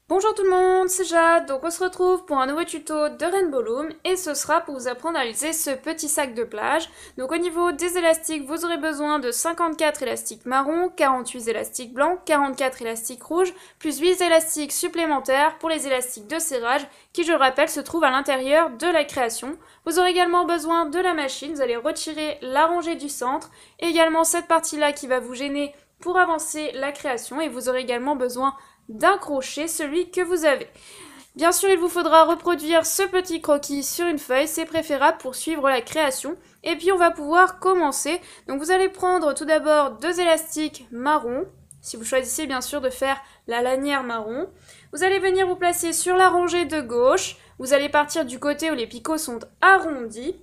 Bonjour tout le monde, c'est Jade, donc on se retrouve pour un nouveau tuto de Rainbow Loom et ce sera pour vous apprendre à réaliser ce petit sac de plage. Donc au niveau des élastiques, vous aurez besoin de 54 élastiques marron, 48 élastiques blancs, 44 élastiques rouges, plus 8 élastiques supplémentaires pour les élastiques de serrage qui, je le rappelle, se trouvent à l'intérieur de la création. Vous aurez également besoin de la machine, vous allez retirer la rangée du centre et également cette partie-là qui va vous gêner pour avancer la création et vous aurez également besoin d'un crochet, celui que vous avez. Bien sûr, il vous faudra reproduire ce petit croquis sur une feuille, c'est préférable pour suivre la création. Et puis on va pouvoir commencer. Donc vous allez prendre tout d'abord deux élastiques marron, si vous choisissez bien sûr de faire la lanière marron. Vous allez venir vous placer sur la rangée de gauche, vous allez partir du côté où les picots sont arrondis.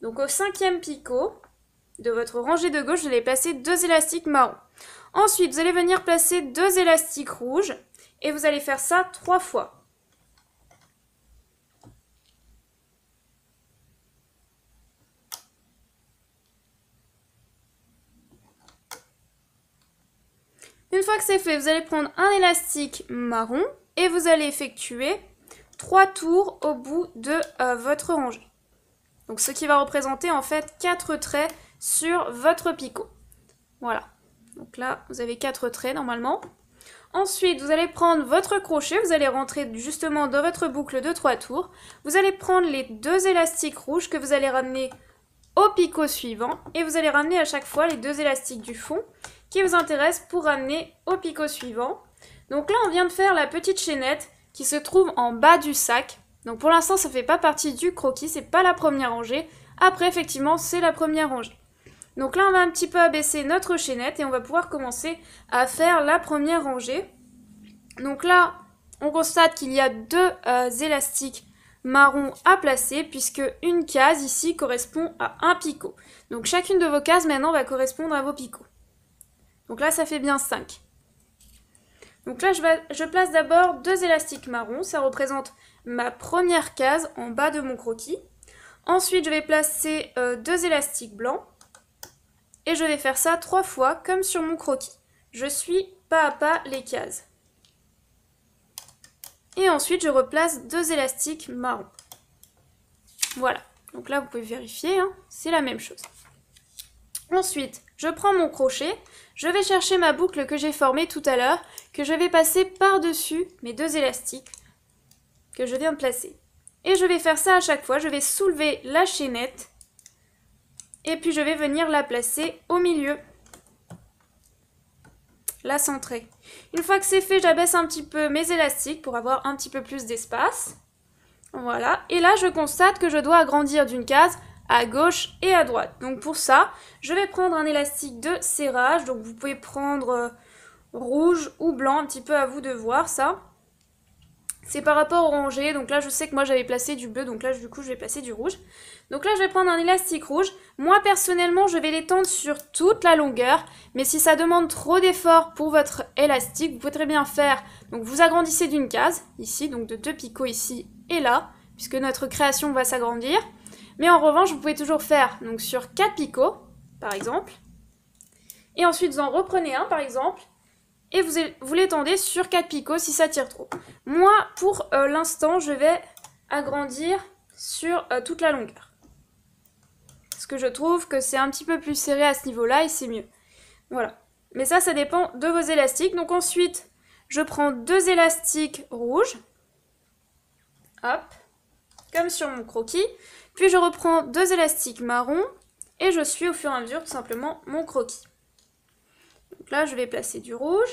Donc au 5e picot de votre rangée de gauche, vous allez placer deux élastiques marron. Ensuite, vous allez venir placer deux élastiques rouges et vous allez faire ça 3 fois. Une fois que c'est fait, vous allez prendre un élastique marron et vous allez effectuer 3 tours au bout de votre rangée. Donc ce qui va représenter en fait 4 traits sur votre picot. Voilà. Donc là, vous avez 4 traits normalement. Ensuite, vous allez prendre votre crochet, vous allez rentrer justement dans votre boucle de 3 tours. Vous allez prendre les deux élastiques rouges que vous allez ramener au picot suivant et vous allez ramener à chaque fois les deux élastiques du fond qui vous intéressent pour ramener au picot suivant. Donc là, on vient de faire la petite chaînette qui se trouve en bas du sac. Donc pour l'instant, ça ne fait pas partie du croquis, c'est pas la première rangée. Après, effectivement, c'est la première rangée. Donc là, on va un petit peu abaisser notre chaînette et on va pouvoir commencer à faire la première rangée. Donc là, on constate qu'il y a deux élastiques marron à placer puisque une case ici correspond à un picot. Donc chacune de vos cases maintenant va correspondre à vos picots. Donc là, ça fait bien 5. Donc là, je place d'abord deux élastiques marron, ça représente ma première case en bas de mon croquis. Ensuite, je vais placer deux élastiques blancs. Et je vais faire ça 3 fois comme sur mon croquis. Je suis pas à pas les cases. Et ensuite, je replace deux élastiques marron. Voilà. Donc là, vous pouvez vérifier, hein, c'est la même chose. Ensuite, je prends mon crochet. Je vais chercher ma boucle que j'ai formée tout à l'heure, que je vais passer par-dessus mes deux élastiques que je viens de placer. Et je vais faire ça à chaque fois. Je vais soulever la chaînette. Et puis je vais venir la placer au milieu. La centrer. Une fois que c'est fait, j'abaisse un petit peu mes élastiques pour avoir un petit peu plus d'espace. Voilà. Et là, je constate que je dois agrandir d'une case à gauche et à droite. Donc pour ça, je vais prendre un élastique de serrage. Donc vous pouvez prendre rouge ou blanc, un petit peu à vous de voir ça. C'est par rapport au rangé, donc là je sais que moi j'avais placé du bleu, donc là du coup je vais placer du rouge. Donc là je vais prendre un élastique rouge. Moi personnellement je vais l'étendre sur toute la longueur, mais si ça demande trop d'effort pour votre élastique, vous pouvez très bien faire, donc vous agrandissez d'une case, ici, donc de 2 picots ici et là, puisque notre création va s'agrandir. Mais en revanche vous pouvez toujours faire donc sur 4 picots, par exemple. Et ensuite vous en reprenez un par exemple. Et vous l'étendez sur 4 picots si ça tire trop. Moi, pour l'instant, je vais agrandir sur toute la longueur. Parce que je trouve que c'est un petit peu plus serré à ce niveau-là et c'est mieux. Voilà. Mais ça dépend de vos élastiques. Donc ensuite, je prends deux élastiques rouges. Hop. Comme sur mon croquis. Puis je reprends deux élastiques marrons. Et je suis au fur et à mesure tout simplement mon croquis. Donc là, je vais placer du rouge.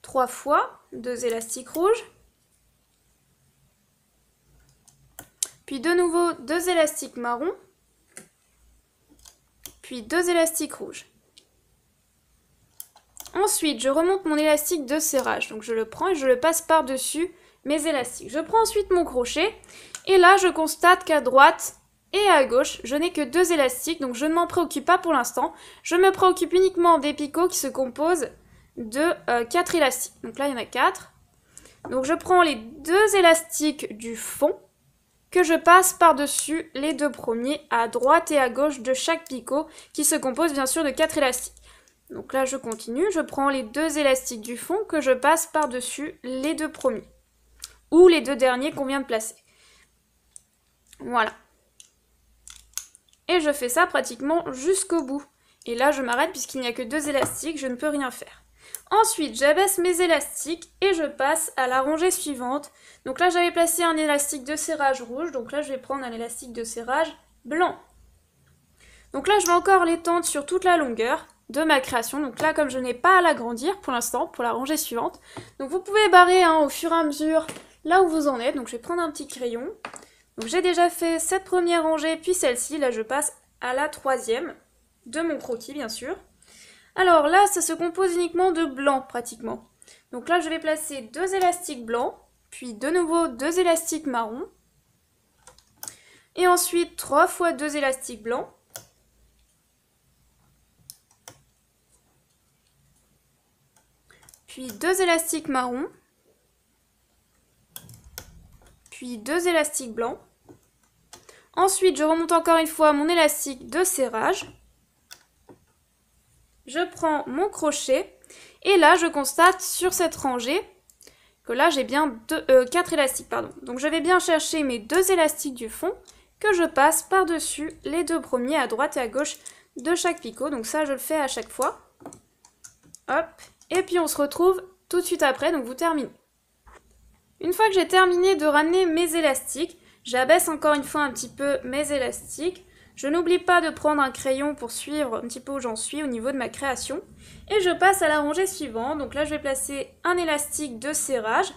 3 fois, deux élastiques rouges. Puis de nouveau, deux élastiques marrons. Puis deux élastiques rouges. Ensuite, je remonte mon élastique de serrage. Donc je le prends et je le passe par-dessus mes élastiques. Je prends ensuite mon crochet. Et là, je constate qu'à droite et à gauche, je n'ai que deux élastiques. Donc je ne m'en préoccupe pas pour l'instant. Je me préoccupe uniquement des picots qui se composent de 4 élastiques. Donc là, il y en a 4. Donc je prends les deux élastiques du fond que je passe par-dessus les deux premiers à droite et à gauche de chaque picot qui se compose bien sûr de 4 élastiques. Donc là, je continue. Je prends les 2 élastiques du fond que je passe par-dessus les 2 premiers. Ou les 2 derniers qu'on vient de placer. Voilà. Et je fais ça pratiquement jusqu'au bout. Et là, je m'arrête puisqu'il n'y a que 2 élastiques, je ne peux rien faire. Ensuite, j'abaisse mes élastiques et je passe à la rangée suivante. Donc là, j'avais placé un élastique de serrage rouge. Donc là, je vais prendre un élastique de serrage blanc. Donc là, je vais encore l'étendre sur toute la longueur de ma création. Donc là, comme je n'ai pas à l'agrandir pour l'instant, pour la rangée suivante. Donc vous pouvez barrer au fur et à mesure là où vous en êtes. Donc je vais prendre un petit crayon. Donc j'ai déjà fait cette première rangée, puis celle-ci. Là, je passe à la 3e de mon croquis, bien sûr. Alors là, ça se compose uniquement de blanc, pratiquement. Donc là, je vais placer 2 élastiques blancs, puis de nouveau 2 élastiques marrons. Et ensuite, 3 fois 2 élastiques blancs. Puis 2 élastiques marrons. Puis 2 élastiques blancs. Ensuite, je remonte encore une fois mon élastique de serrage. Je prends mon crochet et là je constate sur cette rangée que là j'ai bien 4 élastiques. Donc je vais bien chercher mes 2 élastiques du fond que je passe par-dessus les 2 premiers à droite et à gauche de chaque picot. Donc ça je le fais à chaque fois. Hop. Et puis on se retrouve tout de suite après, donc vous terminez. Une fois que j'ai terminé de ramener mes élastiques, j'abaisse encore une fois un petit peu mes élastiques. Je n'oublie pas de prendre un crayon pour suivre un petit peu où j'en suis au niveau de ma création. Et je passe à la rangée suivante. Donc là, je vais placer un élastique de serrage,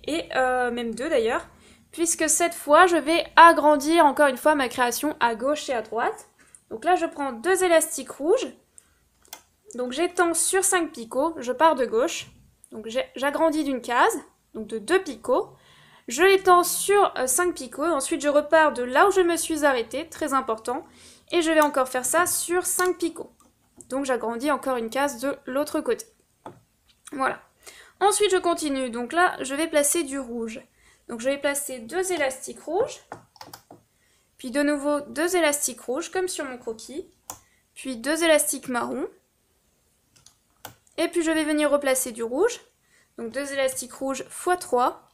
et même 2 d'ailleurs, puisque cette fois, je vais agrandir encore une fois ma création à gauche et à droite. Donc là, je prends 2 élastiques rouges. Donc j'étends sur 5 picots, je pars de gauche. Donc j'agrandis d'une case, donc de 2 picots. Je l'étends sur 5 picots, ensuite je repars de là où je me suis arrêtée, très important, et je vais encore faire ça sur 5 picots. Donc j'agrandis encore une case de l'autre côté. Voilà. Ensuite je continue, donc là je vais placer du rouge. Donc je vais placer 2 élastiques rouges, puis de nouveau 2 élastiques rouges comme sur mon croquis, puis 2 élastiques marrons, et puis je vais venir replacer du rouge, donc 2 élastiques rouges x 3,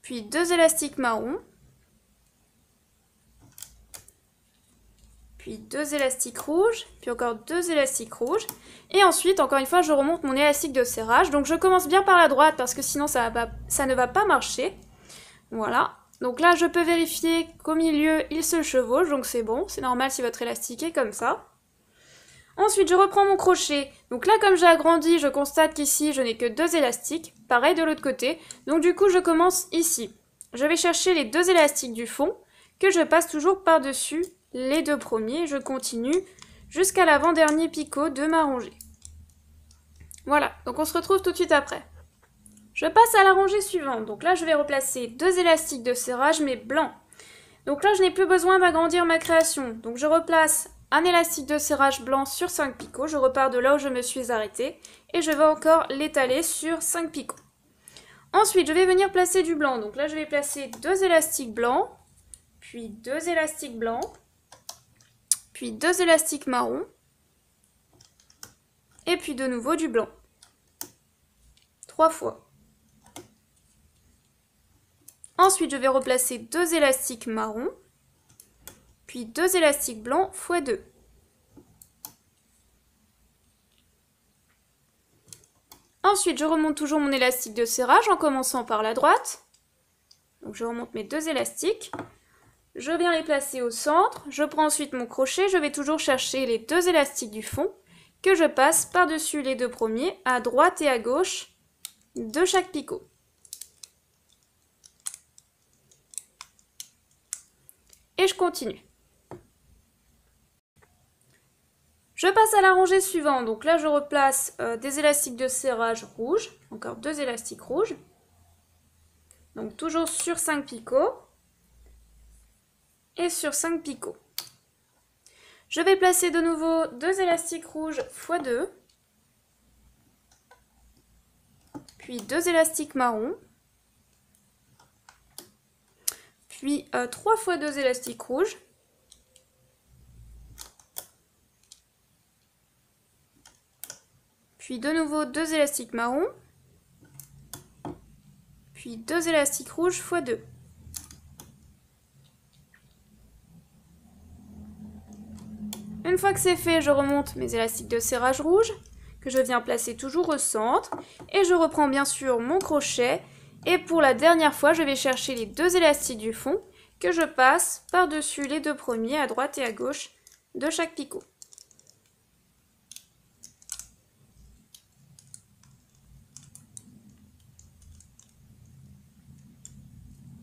puis 2 élastiques marrons, puis 2 élastiques rouges, puis encore 2 élastiques rouges, et ensuite, encore une fois, je remonte mon élastique de serrage, donc je commence bien par la droite, parce que sinon ça ne va pas marcher, voilà. Donc là, je peux vérifier qu'au milieu, il se chevauche, donc c'est bon, c'est normal si votre élastique est comme ça. Ensuite, je reprends mon crochet. Donc là, comme j'ai agrandi, je constate qu'ici, je n'ai que 2 élastiques. Pareil de l'autre côté. Donc du coup, je commence ici. Je vais chercher les 2 élastiques du fond que je passe toujours par-dessus les 2 premiers. Je continue jusqu'à l'avant-dernier picot de ma rangée. Voilà, donc on se retrouve tout de suite après. Je passe à la rangée suivante. Donc là, je vais replacer 2 élastiques de serrage, mais blancs. Donc là, je n'ai plus besoin d'agrandir ma création. Donc je replace un élastique de serrage blanc sur 5 picots, je repars de là où je me suis arrêtée et je vais encore l'étaler sur 5 picots. Ensuite, je vais venir placer du blanc. Donc là, je vais placer 2 élastiques blancs, puis 2 élastiques blancs, puis 2 élastiques marrons, et puis de nouveau du blanc. 3 fois. Ensuite, je vais replacer 2 élastiques marrons, puis 2 élastiques blancs x 2. Ensuite, je remonte toujours mon élastique de serrage en commençant par la droite. Donc je remonte mes 2 élastiques. Je viens les placer au centre. Je prends ensuite mon crochet. Je vais toujours chercher les 2 élastiques du fond que je passe par-dessus les 2 premiers à droite et à gauche de chaque picot. Et je continue. Je passe à la rangée suivante. Donc là, je replace des élastiques de serrage rouge. Encore 2 élastiques rouges. Donc toujours sur 5 picots. Et sur 5 picots. Je vais placer de nouveau 2 élastiques rouges x 2. Puis 2 élastiques marrons. Puis 3 fois 2 élastiques rouges. puis de nouveau 2 élastiques marron, puis 2 élastiques rouges x 2. Une fois que c'est fait, je remonte mes élastiques de serrage rouge, que je viens placer toujours au centre, et je reprends bien sûr mon crochet, et pour la dernière fois, je vais chercher les 2 élastiques du fond, que je passe par-dessus les 2 premiers à droite et à gauche de chaque picot.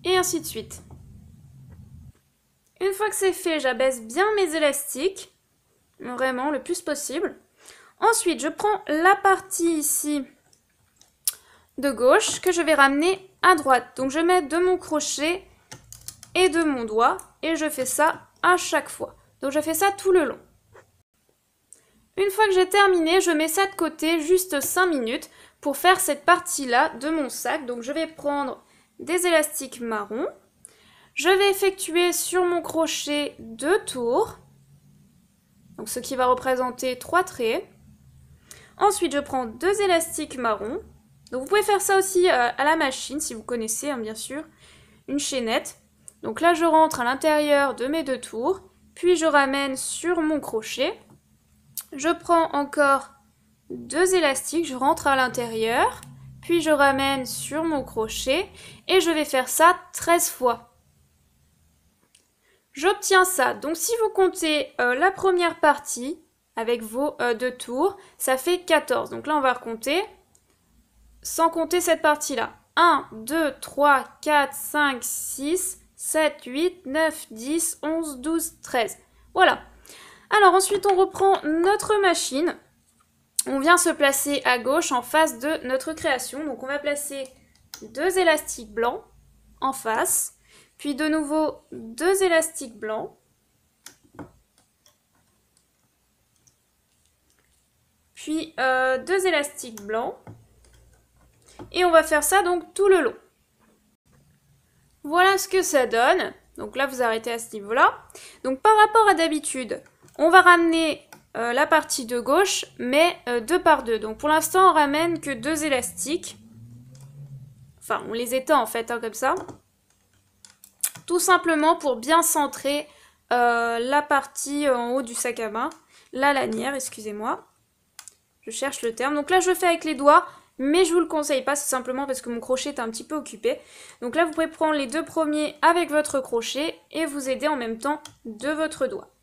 Et ainsi de suite. Une fois que c'est fait, j'abaisse bien mes élastiques, vraiment le plus possible. Ensuite, je prends la partie ici de gauche que je vais ramener à droite. Donc je mets de mon crochet et de mon doigt et je fais ça à chaque fois. Donc je fais ça tout le long. Une fois que j'ai terminé, je mets ça de côté juste 5 minutes pour faire cette partie-là de mon sac. Donc je vais prendre des élastiques marron. Je vais effectuer sur mon crochet 2 tours. Donc ce qui va représenter 3 traits. Ensuite, je prends 2 élastiques marron. Donc vous pouvez faire ça aussi à la machine, si vous connaissez, hein, bien sûr. Une chaînette. Donc là, je rentre à l'intérieur de mes 2 tours. Puis je ramène sur mon crochet. Je prends encore 2 élastiques, je rentre à l'intérieur. Puis je ramène sur mon crochet. Et je vais faire ça 13 fois. J'obtiens ça. Donc si vous comptez la première partie avec vos 2 tours, ça fait 14. Donc là, on va recompter sans compter cette partie-là. 1, 2, 3, 4, 5, 6, 7, 8, 9, 10, 11, 12, 13. Voilà. Alors ensuite, on reprend notre machine. On vient se placer à gauche en face de notre création. Donc on va placer 2 élastiques blancs en face. Puis de nouveau 2 élastiques blancs. Puis 2 élastiques blancs. Et on va faire ça donc tout le long. Voilà ce que ça donne. Donc là, vous arrêtez à ce niveau-là. Donc par rapport à d'habitude, on va ramener la partie de gauche, mais 2 par 2. Donc pour l'instant, on ramène que 2 élastiques. Enfin, on les étend en fait, hein, comme ça. Tout simplement pour bien centrer la partie en haut du sac à main. La lanière, excusez-moi. Je cherche le terme. Donc là, je le fais avec les doigts, mais je vous le conseille pas, c'est simplement parce que mon crochet est un petit peu occupé. Donc là, vous pouvez prendre les 2 premiers avec votre crochet et vous aider en même temps de votre doigt.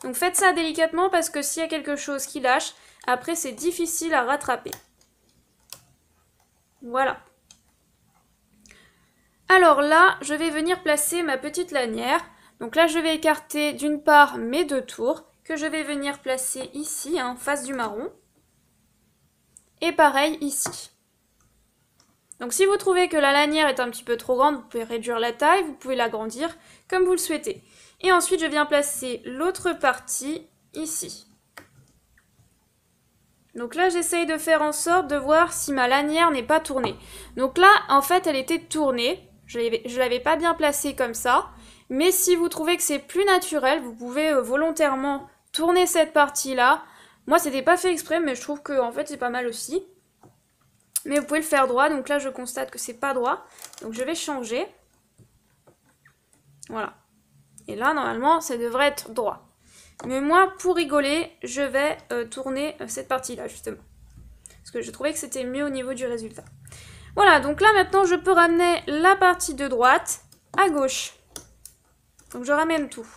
Donc faites ça délicatement parce que s'il y a quelque chose qui lâche, après c'est difficile à rattraper. Voilà. Alors là, je vais venir placer ma petite lanière. Donc là, je vais écarter d'une part mes 2 tours que je vais venir placer ici, en face du marron. Et pareil ici. Donc si vous trouvez que la lanière est un petit peu trop grande, vous pouvez réduire la taille, vous pouvez l'agrandir comme vous le souhaitez. Et ensuite, je viens placer l'autre partie ici. Donc là, j'essaye de faire en sorte de voir si ma lanière n'est pas tournée. Donc là, en fait, elle était tournée. Je ne l'avais pas bien placée comme ça. Mais si vous trouvez que c'est plus naturel, vous pouvez volontairement tourner cette partie-là. Moi, c'était pas fait exprès, mais je trouve que en fait, c'est pas mal aussi. Mais vous pouvez le faire droit. Donc là, je constate que c'est pas droit. Donc je vais changer. Voilà. Et là, normalement, ça devrait être droit. Mais moi, pour rigoler, je vais tourner cette partie-là, justement. Parce que je trouvais que c'était mieux au niveau du résultat. Voilà, donc là, maintenant, je peux ramener la partie de droite à gauche. Donc je ramène tout.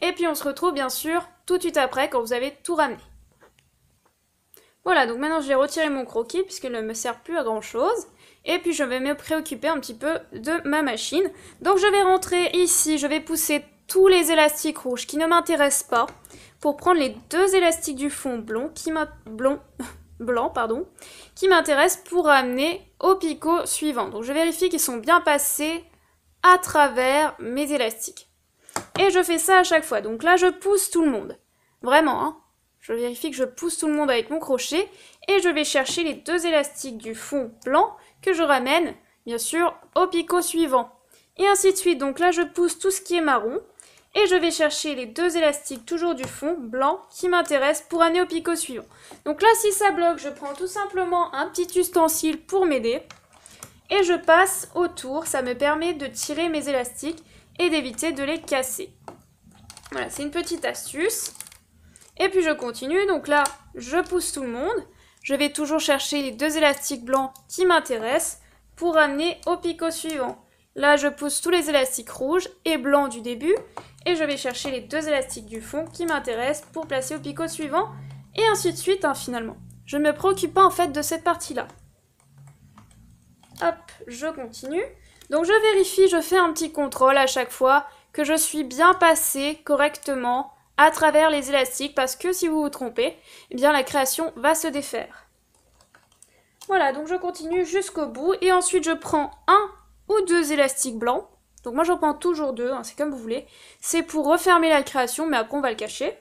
Et puis on se retrouve bien sûr tout de suite après quand vous avez tout ramené. Voilà, donc maintenant je vais retirer mon croquis puisqu'il ne me sert plus à grand chose. Et puis je vais me préoccuper un petit peu de ma machine. Donc je vais rentrer ici, je vais pousser tous les élastiques rouges qui ne m'intéressent pas pour prendre les 2 élastiques du fond blanc qui m'intéressent pour ramener au picot suivant. Donc je vérifie qu'ils sont bien passés à travers mes élastiques. Et je fais ça à chaque fois. Donc là, je pousse tout le monde. Vraiment, hein. Je vérifie que je pousse tout le monde avec mon crochet. Et je vais chercher les 2 élastiques du fond blanc que je ramène, bien sûr, au picot suivant. Et ainsi de suite. Donc là, je pousse tout ce qui est marron. Et je vais chercher les 2 élastiques toujours du fond, blanc, qui m'intéressent pour amener au picot suivant. Donc là, si ça bloque, je prends tout simplement un petit ustensile pour m'aider. Et je passe autour, ça me permet de tirer mes élastiques et d'éviter de les casser. Voilà, c'est une petite astuce. Et puis je continue, donc là, je pousse tout le monde. Je vais toujours chercher les 2 élastiques blancs qui m'intéressent pour amener au picot suivant. Là, je pousse tous les élastiques rouges et blancs du début. Et je vais chercher les 2 élastiques du fond qui m'intéressent pour placer au picot suivant. Et ainsi de suite, hein, finalement. Je ne me préoccupe pas en fait de cette partie-là. Hop, je continue. Donc je vérifie, je fais un petit contrôle à chaque fois que je suis bien passée correctement à travers les élastiques, parce que si vous vous trompez, eh bien la création va se défaire. Voilà, donc je continue jusqu'au bout et ensuite je prends 1 ou 2 élastiques blancs. Donc moi j'en prends toujours 2, hein, c'est comme vous voulez. C'est pour refermer la création, mais après on va le cacher.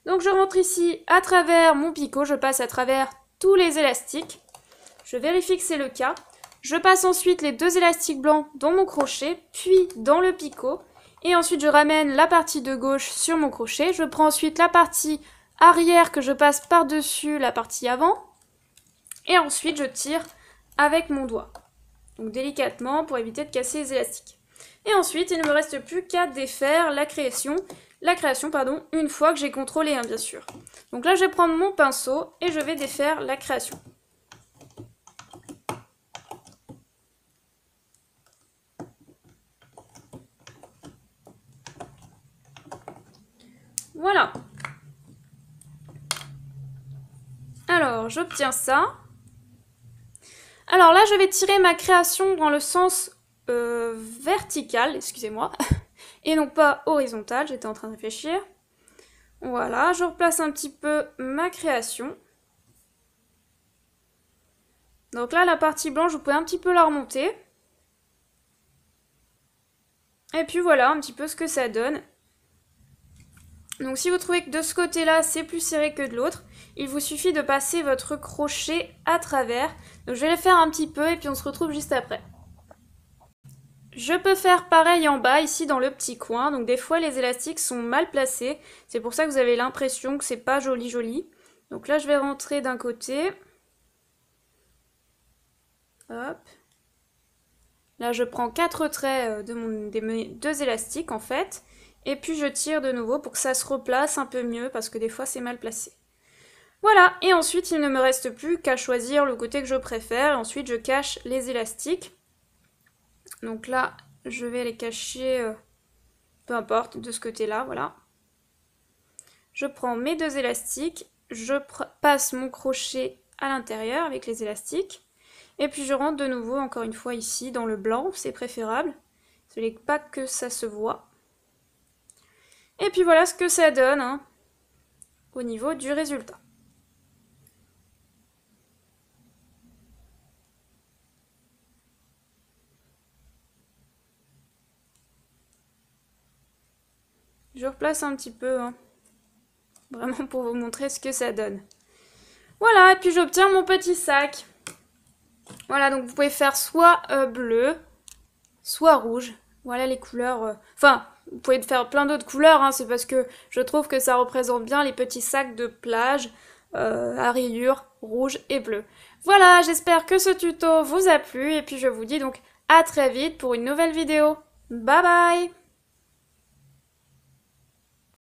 Donc je rentre ici à travers mon picot, je passe à travers tous les élastiques. Je vérifie que c'est le cas. Je passe ensuite les 2 élastiques blancs dans mon crochet, puis dans le picot. Et ensuite, je ramène la partie de gauche sur mon crochet. Je prends ensuite la partie arrière que je passe par-dessus la partie avant. Et ensuite, je tire avec mon doigt. Donc délicatement pour éviter de casser les élastiques. Et ensuite, il ne me reste plus qu'à défaire la création, une fois que j'ai contrôlé, hein, bien sûr. Donc là, je vais prendre mon pinceau et je vais défaire la création. Voilà. Alors, j'obtiens ça. Alors là, je vais tirer ma création dans le sens vertical, excusez-moi, et non pas horizontal, j'étais en train de réfléchir. Voilà, je replace un petit peu ma création. Donc là, la partie blanche, vous pouvez un petit peu la remonter. Et puis voilà, un petit peu ce que ça donne. Donc si vous trouvez que de ce côté-là, c'est plus serré que de l'autre, il vous suffit de passer votre crochet à travers. Donc je vais le faire un petit peu et puis on se retrouve juste après. Je peux faire pareil en bas, ici dans le petit coin. Donc des fois, les élastiques sont mal placés. C'est pour ça que vous avez l'impression que c'est pas joli joli. Donc là, je vais rentrer d'un côté. Hop. Là, je prends 4 traits de mes 2 élastiques en fait. Et puis je tire de nouveau pour que ça se replace un peu mieux parce que des fois c'est mal placé. Voilà, et ensuite il ne me reste plus qu'à choisir le côté que je préfère. Et ensuite je cache les élastiques. Donc là, je vais les cacher, peu importe, de ce côté-là, voilà. Je prends mes 2 élastiques, je passe mon crochet à l'intérieur avec les élastiques. Et puis je rentre de nouveau, encore une fois ici, dans le blanc, c'est préférable. Ce n'est pas que ça se voit. Et puis voilà ce que ça donne hein, au niveau du résultat. Je replace un petit peu, hein, vraiment pour vous montrer ce que ça donne. Voilà, et puis j'obtiens mon petit sac. Voilà, donc vous pouvez faire soit bleu, soit rouge. Voilà les couleurs. Enfin, vous pouvez faire plein d'autres couleurs, hein, c'est parce que je trouve que ça représente bien les petits sacs de plage à rayures rouge et bleu. Voilà, j'espère que ce tuto vous a plu et puis je vous dis donc à très vite pour une nouvelle vidéo. Bye bye!